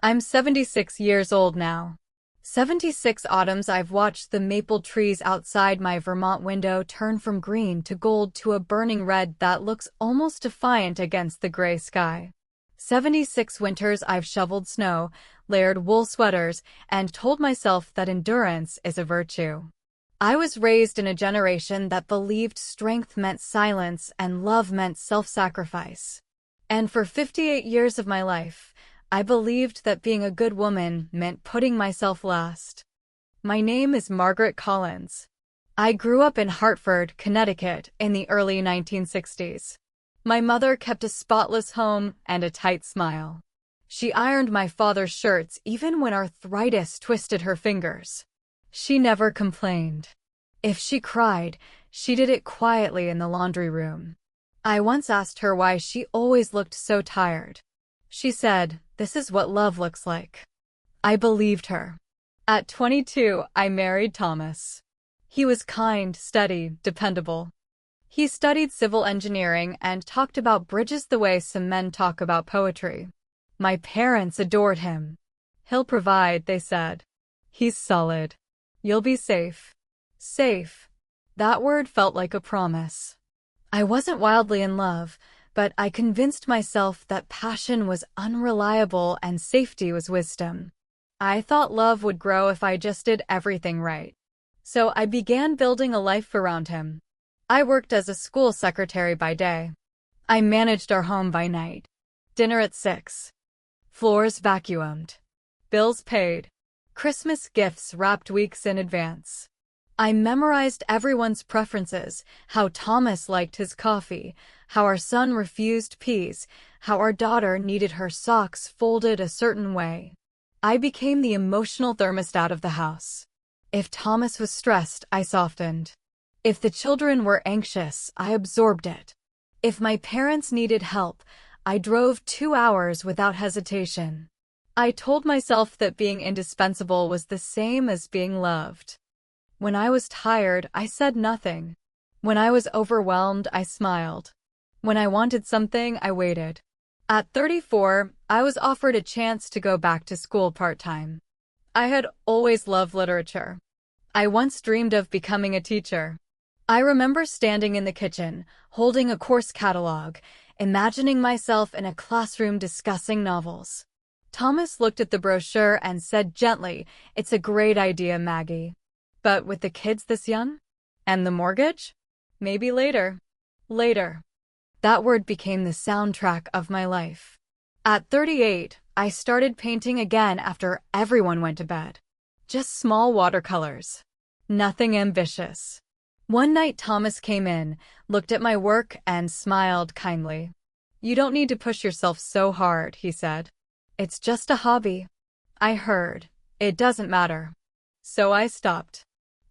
I'm 76 years old now. 76 autumns I've watched the maple trees outside my Vermont window turn from green to gold to a burning red that looks almost defiant against the gray sky. 76 winters I've shoveled snow, layered wool sweaters, and told myself that endurance is a virtue. I was raised in a generation that believed strength meant silence and love meant self-sacrifice. And for 58 years of my life, I believed that being a good woman meant putting myself last. My name is Margaret Collins. I grew up in Hartford, Connecticut, in the early 1960s. My mother kept a spotless home and a tight smile. She ironed my father's shirts even when arthritis twisted her fingers. She never complained. If she cried, she did it quietly in the laundry room. I once asked her why she always looked so tired. She said, "This is what love looks like." I believed her. At 22, I married Thomas. He was kind, steady, dependable. He studied civil engineering and talked about bridges the way some men talk about poetry. My parents adored him. "He'll provide," they said. "He's solid. You'll be safe." Safe. That word felt like a promise. I wasn't wildly in love, but I convinced myself that passion was unreliable and safety was wisdom. I thought love would grow if I just did everything right. So I began building a life around him. I worked as a school secretary by day. I managed our home by night. Dinner at 6. Floors vacuumed. Bills paid. Christmas gifts wrapped weeks in advance. I memorized everyone's preferences, how Thomas liked his coffee, how our son refused peas, how our daughter needed her socks folded a certain way. I became the emotional thermostat of the house. If Thomas was stressed, I softened. If the children were anxious, I absorbed it. If my parents needed help, I drove 2 hours without hesitation. I told myself that being indispensable was the same as being loved. When I was tired, I said nothing. When I was overwhelmed, I smiled. When I wanted something, I waited. At 34, I was offered a chance to go back to school part-time. I had always loved literature. I once dreamed of becoming a teacher. I remember standing in the kitchen, holding a course catalog, imagining myself in a classroom discussing novels. Thomas looked at the brochure and said gently, "It's a great idea, Maggie. But with the kids this young? And the mortgage? Maybe later." Later. That word became the soundtrack of my life. At 38, I started painting again after everyone went to bed. Just small watercolors. Nothing ambitious. One night Thomas came in, looked at my work, and smiled kindly. "You don't need to push yourself so hard," he said. "It's just a hobby." I heard, "It doesn't matter." So I stopped.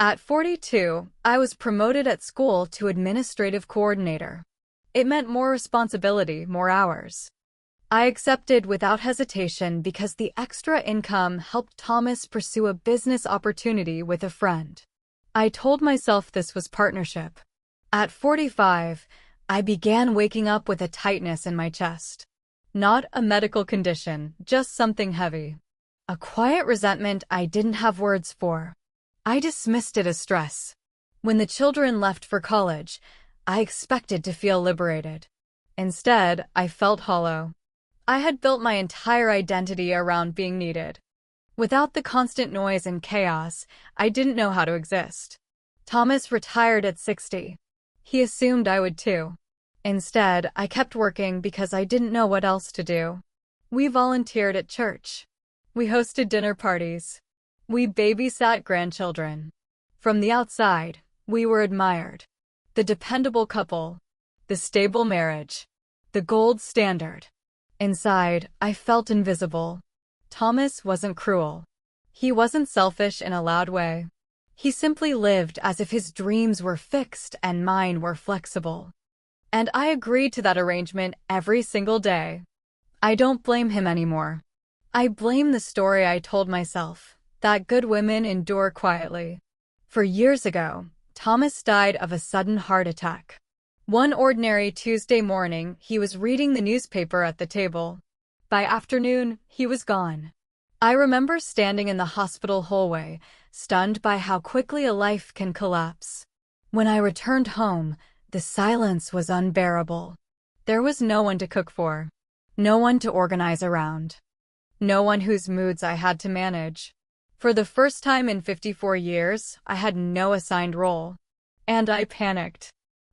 At 42, I was promoted at school to administrative coordinator. It meant more responsibility, more hours. I accepted without hesitation because the extra income helped Thomas pursue a business opportunity with a friend. I told myself this was partnership. At 45, I began waking up with a tightness in my chest. Not a medical condition, just something heavy. A quiet resentment I didn't have words for. I dismissed it as stress. When the children left for college, I expected to feel liberated. Instead, I felt hollow. I had built my entire identity around being needed. Without the constant noise and chaos, I didn't know how to exist. Thomas retired at 60. He assumed I would too. Instead, I kept working because I didn't know what else to do. We volunteered at church. We hosted dinner parties. We babysat grandchildren. From the outside, we were admired. The dependable couple. The stable marriage. The gold standard. Inside, I felt invisible. Thomas wasn't cruel. He wasn't selfish in a loud way. He simply lived as if his dreams were fixed and mine were flexible. And I agreed to that arrangement every single day. I don't blame him anymore. I blame the story I told myself, that good women endure quietly. For years ago, Thomas died of a sudden heart attack. One ordinary Tuesday morning, he was reading the newspaper at the table. By afternoon, he was gone. I remember standing in the hospital hallway, stunned by how quickly a life can collapse. When I returned home, the silence was unbearable. There was no one to cook for, no one to organize around, no one whose moods I had to manage. For the first time in 54 years, I had no assigned role. And I panicked.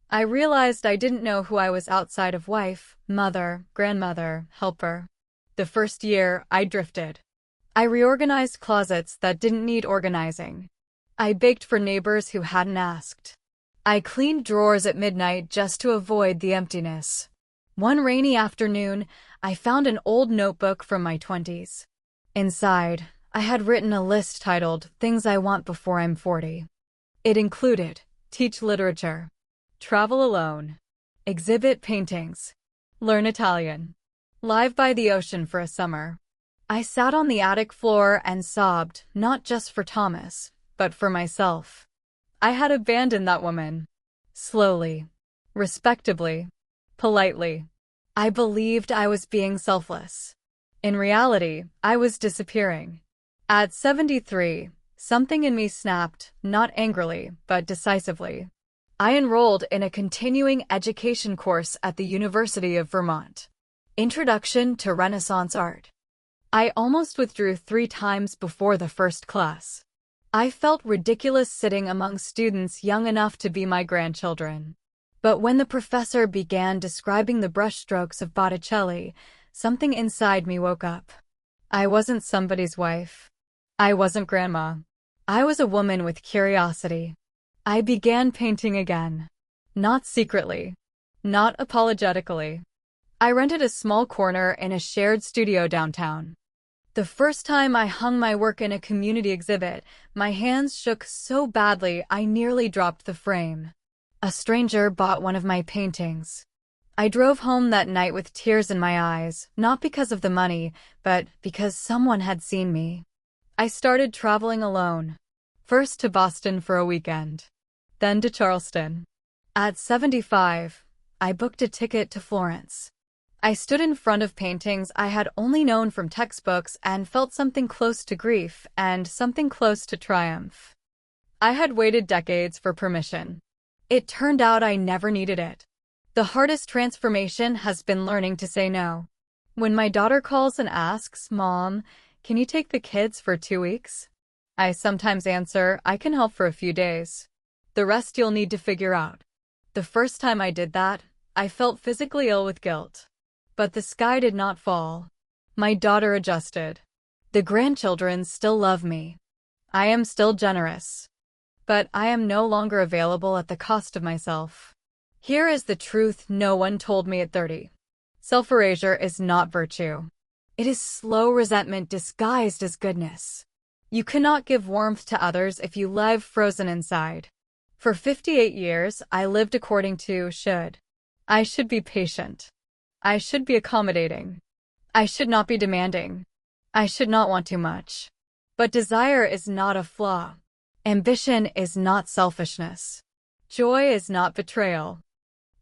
I realized I didn't know who I was outside of wife, mother, grandmother, helper. The first year, I drifted. I reorganized closets that didn't need organizing. I baked for neighbors who hadn't asked. I cleaned drawers at midnight just to avoid the emptiness. One rainy afternoon, I found an old notebook from my 20s. Inside, I had written a list titled, "Things I Want Before I'm 40. It included, teach literature, travel alone, exhibit paintings, learn Italian, live by the ocean for a summer. I sat on the attic floor and sobbed, not just for Thomas, but for myself. I had abandoned that woman. Slowly, respectably, politely. I believed I was being selfless. In reality, I was disappearing. At 73, something in me snapped, not angrily, but decisively. I enrolled in a continuing education course at the University of Vermont. Introduction to Renaissance Art. I almost withdrew 3 times before the first class. I felt ridiculous sitting among students young enough to be my grandchildren. But when the professor began describing the brushstrokes of Botticelli, something inside me woke up. I wasn't somebody's wife. I wasn't grandma. I was a woman with curiosity. I began painting again. Not secretly. Not apologetically. I rented a small corner in a shared studio downtown. The first time I hung my work in a community exhibit, my hands shook so badly I nearly dropped the frame. A stranger bought one of my paintings. I drove home that night with tears in my eyes, not because of the money, but because someone had seen me. I started traveling alone. First to Boston for a weekend. Then to Charleston. At 75, I booked a ticket to Florence. I stood in front of paintings I had only known from textbooks and felt something close to grief and something close to triumph. I had waited decades for permission. It turned out I never needed it. The hardest transformation has been learning to say no. When my daughter calls and asks, "Mom, can you take the kids for 2 weeks?" I sometimes answer, "I can help for a few days. The rest you'll need to figure out." The first time I did that, I felt physically ill with guilt. But the sky did not fall. My daughter adjusted. The grandchildren still love me. I am still generous. But I am no longer available at the cost of myself. Here is the truth no one told me at 30. Self-erasure is not virtue. It is slow resentment disguised as goodness. You cannot give warmth to others if you live frozen inside. For 58 years, I lived according to should. I should be patient. I should be accommodating. I should not be demanding. I should not want too much. But desire is not a flaw. Ambition is not selfishness. Joy is not betrayal.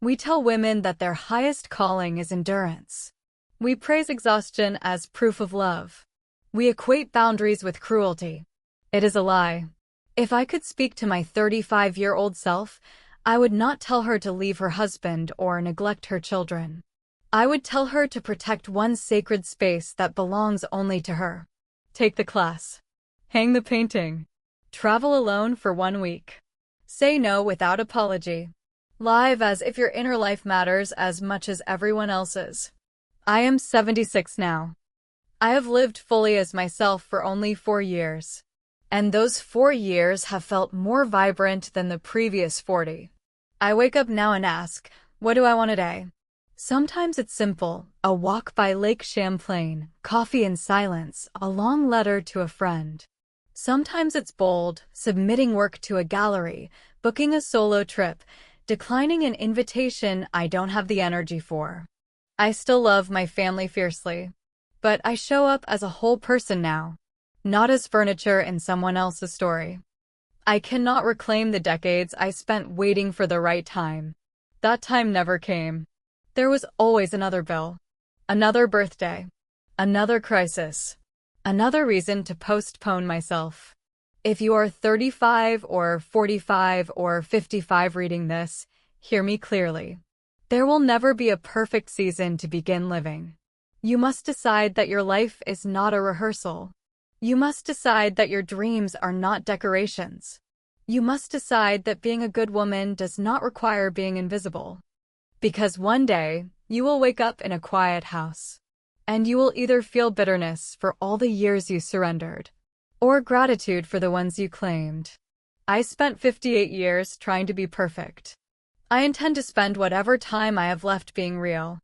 We tell women that their highest calling is endurance. We praise exhaustion as proof of love. We equate boundaries with cruelty. It is a lie. If I could speak to my 35-year-old self, I would not tell her to leave her husband or neglect her children. I would tell her to protect one sacred space that belongs only to her. Take the class. Hang the painting. Travel alone for 1 week. Say no without apology. Live as if your inner life matters as much as everyone else's. I am 76 now. I have lived fully as myself for only 4 years. And those 4 years have felt more vibrant than the previous 40. I wake up now and ask, what do I want today? Sometimes it's simple, a walk by Lake Champlain, coffee in silence, a long letter to a friend. Sometimes it's bold, submitting work to a gallery, booking a solo trip, declining an invitation I don't have the energy for. I still love my family fiercely, but I show up as a whole person now, not as furniture in someone else's story. I cannot reclaim the decades I spent waiting for the right time. That time never came. There was always another bill, another birthday, another crisis. Another reason to postpone myself. If you are 35 or 45 or 55 reading this, hear me clearly. There will never be a perfect season to begin living. You must decide that your life is not a rehearsal. You must decide that your dreams are not decorations. You must decide that being a good woman does not require being invisible. Because one day, you will wake up in a quiet house, and you will either feel bitterness for all the years you surrendered, or gratitude for the ones you claimed. I spent 58 years trying to be perfect. I intend to spend whatever time I have left being real.